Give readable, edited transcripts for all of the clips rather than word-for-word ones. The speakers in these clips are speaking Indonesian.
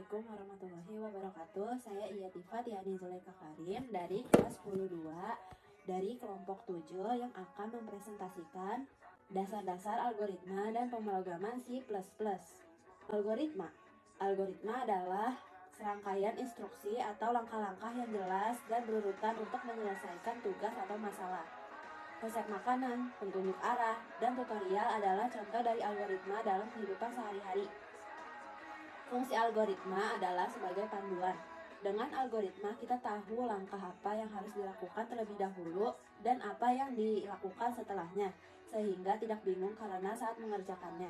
Assalamualaikum warahmatullahi wabarakatuh. Saya Iatifat Yani Zuleka Karim dari kelas 10-2 dari kelompok 7 yang akan mempresentasikan dasar-dasar algoritma dan pemrograman C++. Algoritma adalah serangkaian instruksi atau langkah-langkah yang jelas dan berurutan untuk menyelesaikan tugas atau masalah. Resep makanan, petunjuk arah, dan tutorial adalah contoh dari algoritma dalam kehidupan sehari-hari. Fungsi algoritma adalah sebagai panduan. Dengan algoritma, kita tahu langkah apa yang harus dilakukan terlebih dahulu dan apa yang dilakukan setelahnya, sehingga tidak bingung karena saat mengerjakannya.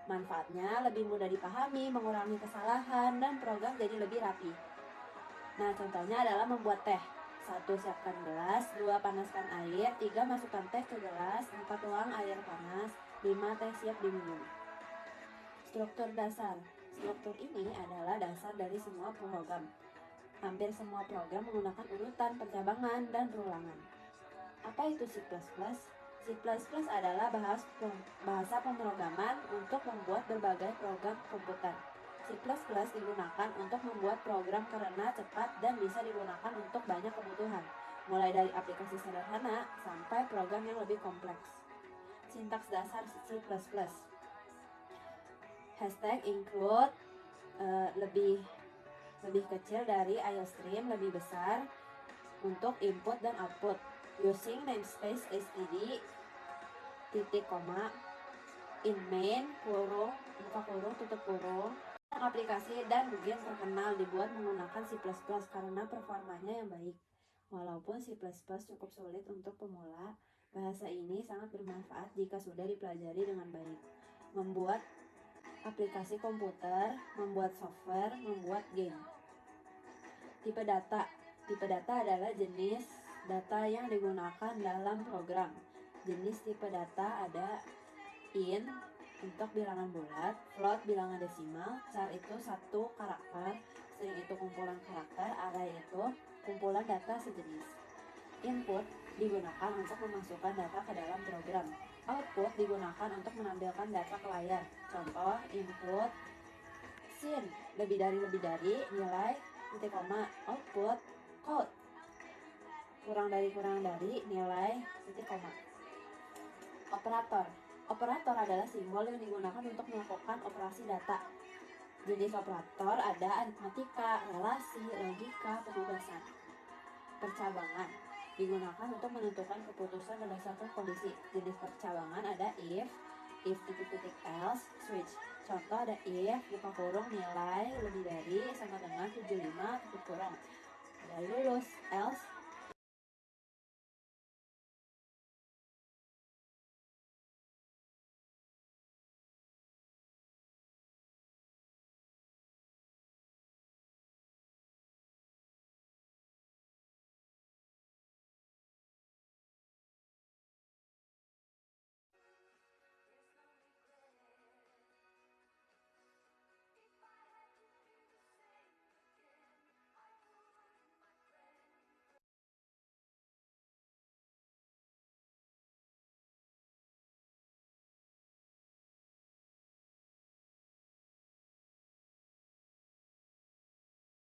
Manfaatnya lebih mudah dipahami, mengurangi kesalahan, dan program jadi lebih rapi. Nah, contohnya adalah membuat teh. 1. Siapkan gelas. 2. Panaskan air. 3. Masukkan teh ke gelas. 4. Tuang air panas. 5. Teh siap diminum. Struktur dasar. Struktur ini adalah dasar dari semua program. Hampir semua program menggunakan urutan, pencabangan, dan perulangan. Apa itu C++? C++ adalah bahasa pemrograman untuk membuat berbagai program komputer. C++ digunakan untuk membuat program karena cepat dan bisa digunakan untuk banyak kebutuhan, mulai dari aplikasi sederhana sampai program yang lebih kompleks. Sintaks dasar C++. Hashtag include lebih kecil dari IOStream, lebih besar untuk input dan output. Using namespace std titik koma in main kurung buka kurung tutup kurung. Aplikasi dan game terkenal dibuat menggunakan C++ karena performanya yang baik. Walaupun C++ cukup sulit untuk pemula, bahasa ini sangat bermanfaat jika sudah dipelajari dengan baik. Membuat aplikasi komputer, membuat software, membuat game. Tipe data. Tipe data adalah jenis data yang digunakan dalam program. Jenis tipe data ada int untuk bilangan bulat, float bilangan desimal, char itu satu karakter, string itu kumpulan karakter, array itu kumpulan data sejenis. Input digunakan untuk memasukkan data ke dalam program. Output digunakan untuk menampilkan data ke layar. Contoh, input sin, lebih dari, nilai, titik koma, output, code, kurang dari, nilai, titik koma. Operator adalah simbol yang digunakan untuk melakukan operasi data. Jenis operator ada aritmatika, relasi, logika, penugasan. Percabangan digunakan untuk menentukan keputusan berdasarkan kondisi. Jenis percabangan ada if titik else, switch. Contoh ada if buka kurung nilai lebih dari sama dengan 75 tutup kurung. Ada lulus, else